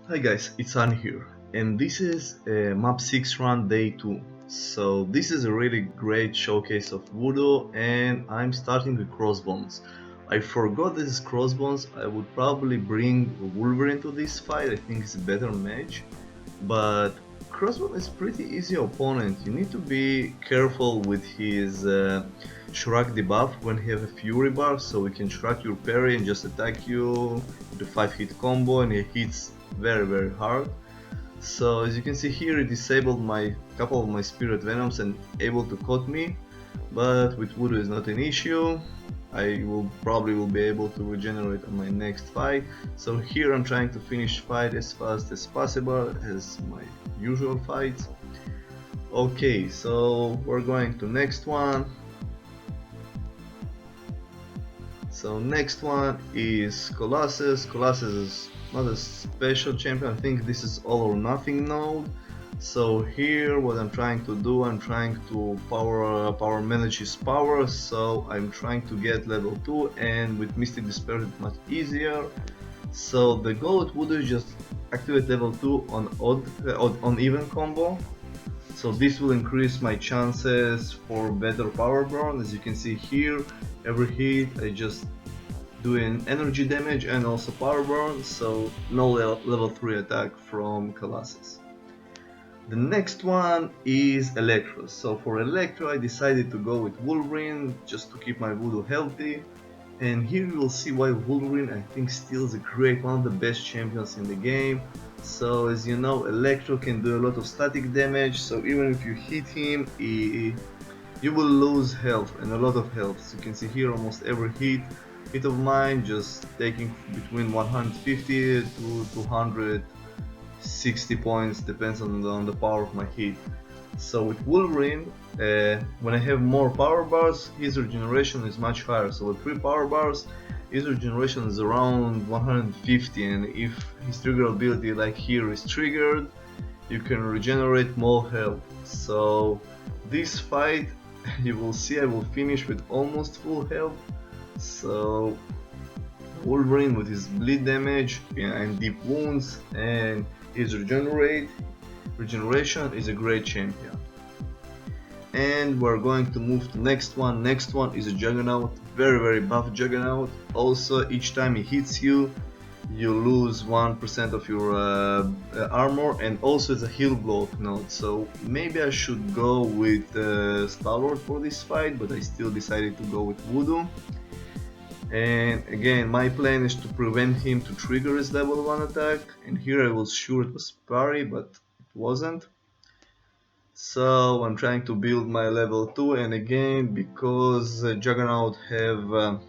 Hi guys, it's An here, and this is map 6 run day 2. So this is a really great showcase of Voodoo, and I'm starting with Crossbones. I forgot this is Crossbones. I would probably bring Wolverine to this fight. I think it's a better match, but Crossbone is pretty easy opponent. You need to be careful with his Shrug debuff when he have a Fury bar, so he can shrug your parry and just attack you with a 5-hit combo, and he hits very hard. So as you can see here, it disabled my couple of my Spirit Venoms and able to cut me, but with Voodoo is not an issue. I will probably be able to regenerate on my next fight. So here I'm trying to finish fight as fast as possible as my usual fights. Okay, so we're going to next one. So next one is Colossus. Colossus is not a special champion. I think this is all or nothing node. So here what I'm trying to do, I'm trying to power manage his power. So I'm trying to get level 2, and with Mystic Dispersion it's much easier. So the goal at Voodoo is just activate level 2 on even combo. So this will increase my chances for better power burn. As you can see here, every hit I just do an energy damage and also power burn, so no level 3 attack from Colossus. The next one is Electro. So for Electro I decided to go with Wolverine just to keep my Voodoo healthy. And here you will see why Wolverine I think still is a great, one of the best champions in the game. So as you know, Electro can do a lot of static damage, so even if you hit him, you will lose health, and a lot of health. So you can see here almost every hit of mine just taking between 150 to 260 points, depends on the power of my hit. So with Wolverine, when I have more power bars, his regeneration is much higher. So with 3 power bars, his regeneration is around 150, and if his trigger ability like here is triggered, you can regenerate more health. So this fight, you will see I will finish with almost full health. So Wolverine with his bleed damage and deep wounds and his regeneration is a great champion. And we're going to move to next one. Next one is a Juggernaut, very buff Juggernaut. Also each time he hits you, you lose 1% of your armor, and also it's a heal block node. So maybe I should go with Star-Lord for this fight, but I still decided to go with Voodoo. And again, my plan is to prevent him to trigger his level 1 attack, and here I was sure it was parry, but it wasn't. So I'm trying to build my level 2, and again, because Juggernaut have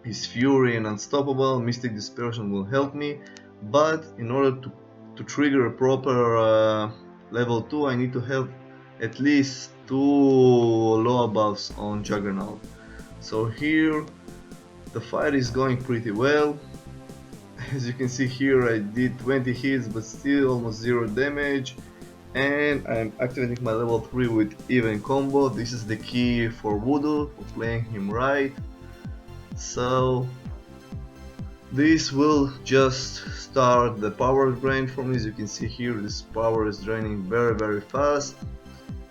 his Fury and Unstoppable, Mystic Dispersion will help me, but in order to trigger a proper level 2, I need to have at least 2 lower buffs on Juggernaut. So here the fight is going pretty well. As you can see here, I did 20 hits but still almost 0 damage, and I'm activating my level 3 with even combo. This is the key for Voodoo, for playing him right. So this will just start the power drain for me. As you can see here, this power is draining very fast,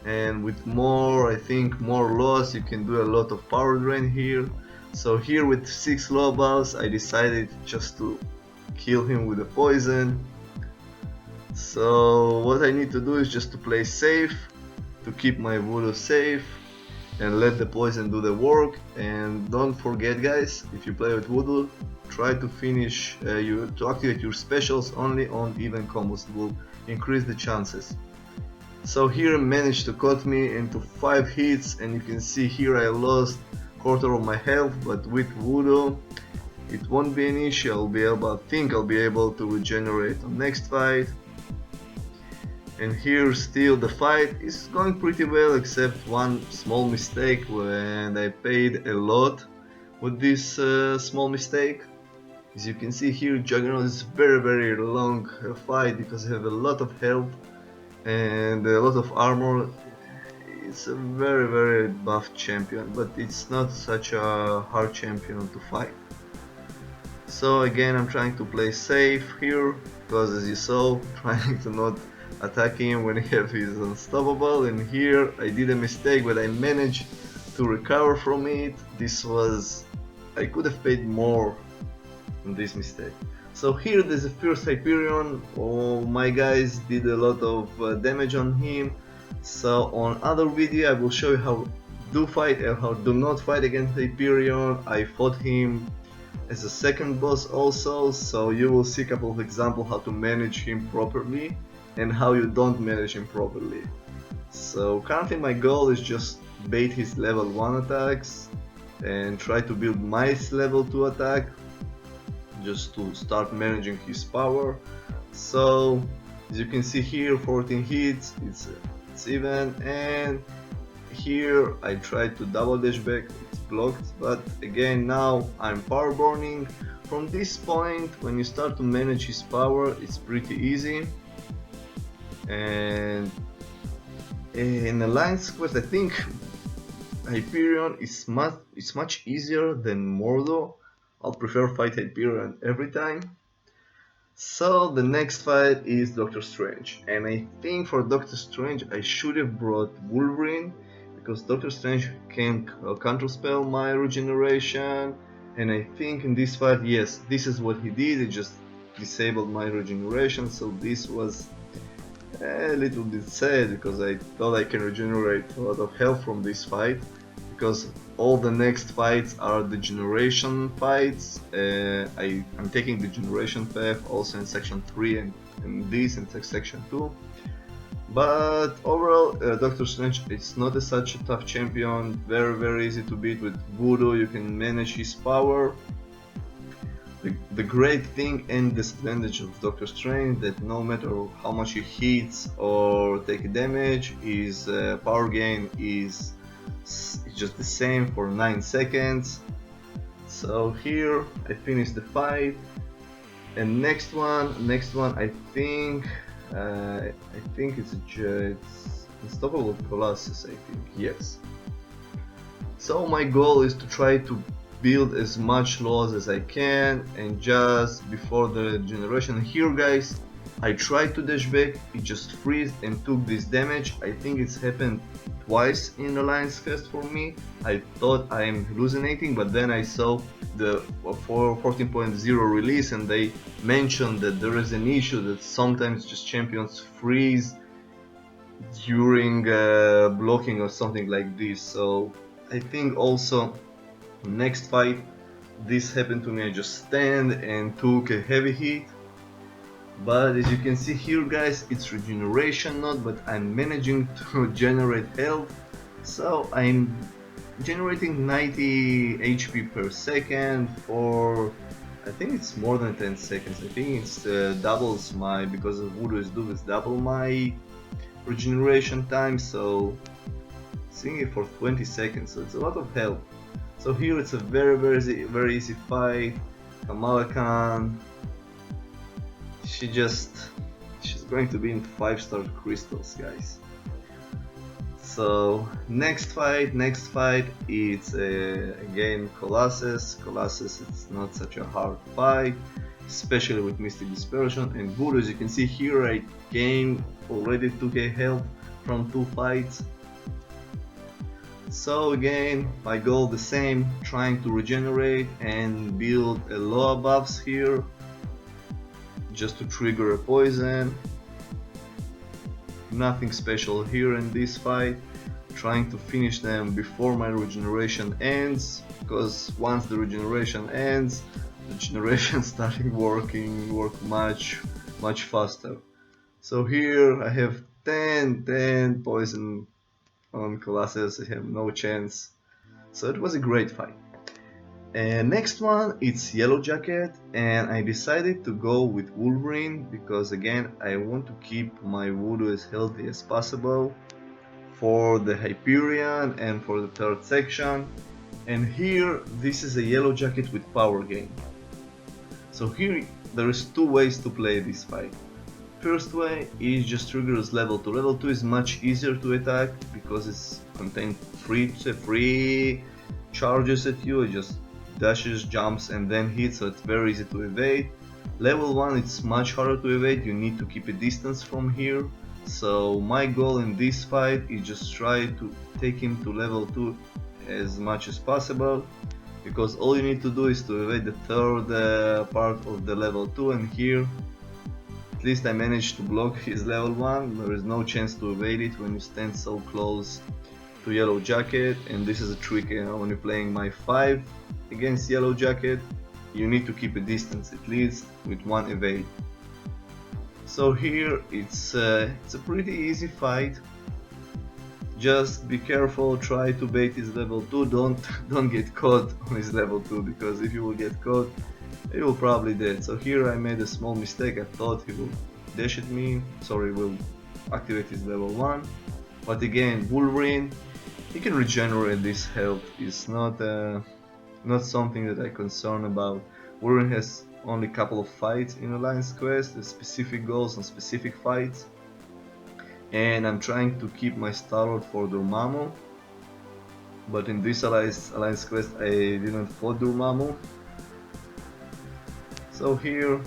and with more, I think more loss, you can do a lot of power drain here. So here with 6 low buffs, I decided just to kill him with a poison. So what I need to do is just to play safe, to keep my Voodoo safe, and let the poison do the work. And don't forget guys, if you play with Voodoo, try to finish, to activate your specials only on even combos. It will increase the chances. So here I managed to cut me into 5 hits, and you can see here I lost quarter of my health, but with Voodoo it won't be an issue. I think I'll be able to regenerate on next fight. And here still the fight is going pretty well, except one small mistake, and I paid a lot with this small mistake. As you can see here, Juggernaut is very long fight because I have a lot of health and a lot of armor. It's a very buff champion, but it's not such a hard champion to fight. So again, I'm trying to play safe here, because as you saw, trying to not attack him when he is unstoppable, and here I did a mistake, but I managed to recover from it. I could have paid more on this mistake. So here there's a first Hyperion. Oh, my guys did a lot of damage on him. So on other video I will show you how do fight and how do not fight against Hyperion. I fought him as a second boss also, so you will see a couple of examples how to manage him properly and how you don't manage him properly. So currently my goal is just bait his level 1 attacks and try to build my level 2 attack just to start managing his power. So as you can see here, 14 hits, it's even, and here I tried to double dash back, it's blocked, but again now I'm power burning. From this point, when you start to manage his power, it's pretty easy. And in Alliance Quest, I think Hyperion is much easier than Mordo. I'll prefer fight Hyperion every time. So the next fight is Doctor Strange, and I think for Doctor Strange I should have brought Wolverine, because Doctor Strange can counterspell my regeneration, and I think in this fight, yes, this is what he did, he just disabled my regeneration, so this was a little bit sad, because I thought I can regenerate a lot of health from this fight, because all the next fights are the generation fights. I'm taking the generation path also in section 3 and this in section 2. But overall, Doctor Strange is not such a tough champion, very easy to beat with Voodoo, you can manage his power. The great thing and disadvantage of Doctor Strange that no matter how much he hits or take damage, his power gain is just the same for 9 seconds. So here I finished the fight, and next one I think it's Unstoppable Colossus, I think, yes. So my goal is to try to build as much laws as I can, and just before the generation here, guys, I tried to dash back, it just freezed and took this damage. I think it's happened twice in Alliance Quest for me. I thought I'm hallucinating, but then I saw the 14.0 release and they mentioned that there is an issue that sometimes just champions freeze during blocking or something like this. So I think also next fight this happened to me, I just stand and took a heavy hit. But as you can see here, guys, it's regeneration node, but I'm managing to generate health, so I'm generating 90 HP per second for, I think it's more than 10 seconds. I think it's doubles my, because of Voodoo is do, it's double my regeneration time, so seeing it for 20 seconds, so it's a lot of health. So here it's a very easy fight. Kamala Khan, she's going to be in 5-star crystals, guys. So next fight it's again Colossus. It's not such a hard fight, especially with Mystic Dispersion and Voodoo. As you can see here, I gained already 2k health from 2 fights. So again, my goal the same, trying to regenerate and build a low buffs here, just to trigger a poison. Nothing special here in this fight, trying to finish them before my regeneration ends, because once the regeneration ends, the generation starting work much faster. So here I have 10 poison on Colossus, I have no chance. So it was a great fight. And next one, it's Yellow Jacket, and I decided to go with Wolverine because again I want to keep my Voodoo as healthy as possible for the Hyperion and for the third section. And here this is a Yellow Jacket with power gain. So here there is 2 ways to play this fight. First way is just triggers level 2. Level 2 is much easier to attack because it's contained free charges at you. It just dashes, jumps and then hits, so it's very easy to evade. Level 1 it's much harder to evade, you need to keep a distance from here. So my goal in this fight is just try to take him to level 2 as much as possible, because all you need to do is to evade the third part of the level 2, and here at least I managed to block his level 1. There is no chance to evade it when you stand so close to Yellow Jacket, and this is a trick, when you're playing my 5 against Yellow Jacket, you need to keep a distance at least with one evade. So here it's a pretty easy fight. Just be careful, try to bait his level 2, don't get caught on his level 2, because if you will get caught, he will probably dead. So here I made a small mistake, I thought he will dash at me, sorry, will activate his level 1. But again, Wolverine, he can regenerate this health, it's not something that I concern about. Wolverine has only a couple of fights in Alliance Quest, specific goals and specific fights. And I'm trying to keep my Star-Lord for Dormammu, but in this Alliance Quest I didn't fought Dormammu. So here,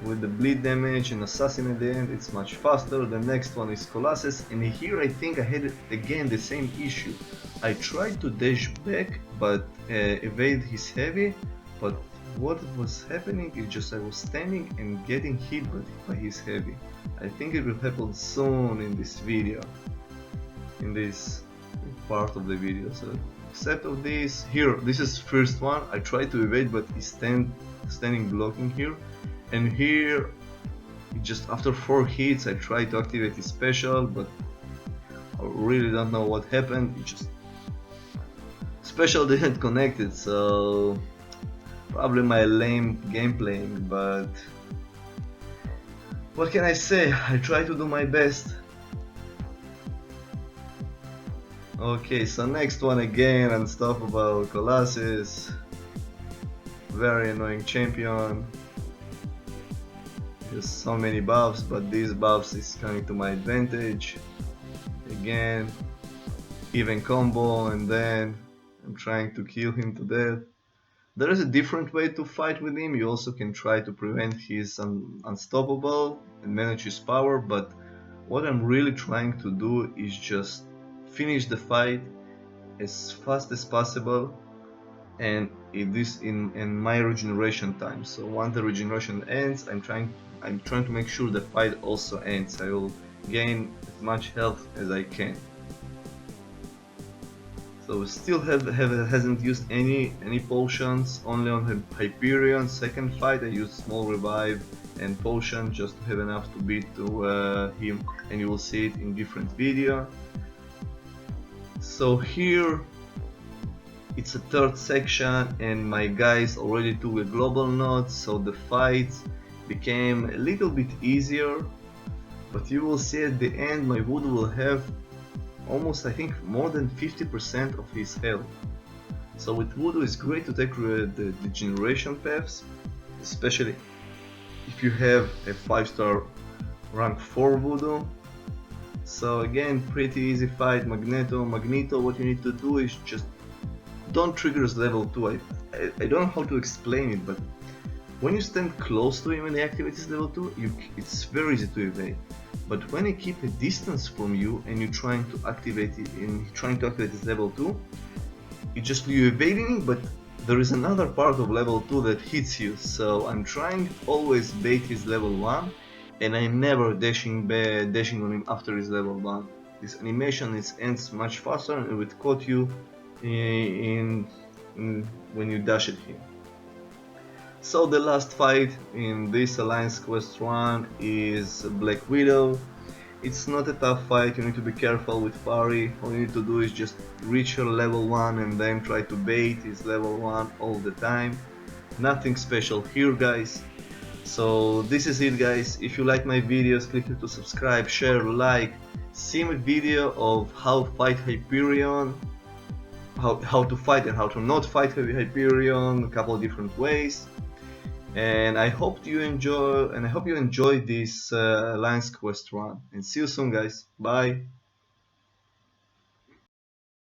with the bleed damage and assassin at the end, it's much faster. The next one is Colossus, and here I think I had again the same issue. I tried to dash back but evade his heavy, but what was happening is just I was standing and getting hit by his heavy. I think it will happen soon in this video, in this part of the video. So except of this, here, this is first one, I tried to evade but he's standing blocking here, and here just after 4 hits I tried to activate his special, but I really don't know what happened, it just special didn't connect it, so probably my lame gameplaying, but what can I say, I try to do my best. Okay, so next one again, Unstoppable Colossus, very annoying champion. There's so many buffs, but these buffs is coming to my advantage. Again, even combo, and then I'm trying to kill him to death. There is a different way to fight with him. You also can try to prevent his unstoppable and manage his power, but what I'm really trying to do is just finish the fight as fast as possible, and this in my regeneration time. So once the regeneration ends, I'm trying to make sure the fight also ends. I will gain as much health as I can. So still hasn't used any potions, only on Hyperion second fight I used small revive and potion just to have enough to beat him, and you will see it in different video. So here it's a third section and my guys already took a global node, so the fights became a little bit easier, but you will see at the end my Voodoo will have almost, I think, more than 50% of his health. So with Voodoo it's great to take the generation paths, especially if you have a 5-star rank 4 Voodoo. So again, pretty easy fight. Magneto, what you need to do is just don't trigger his level 2. I don't know how to explain it, but when you stand close to him and he activates his level 2, it's very easy to evade. But when he keep a distance from you and you're trying to activate it, his level 2, you're evading, but there is another part of level 2 that hits you. So I'm trying always bait his level 1, and I'm never dashing on him after his level 1. This animation ends much faster and it will caught you when you dash at him. So the last fight in this Alliance Quest 1 is Black Widow. It's not a tough fight, you need to be careful with parry. All you need to do is just reach her level 1 and then try to bait his level 1 all the time. Nothing special here, guys. So this is it, guys. If you like my videos, click here to subscribe, share, like. See my video of how to fight Hyperion, how to fight and how to not fight Hyperion, a couple of different ways. And I hope you enjoy this Alliance Quest run. And see you soon, guys. Bye.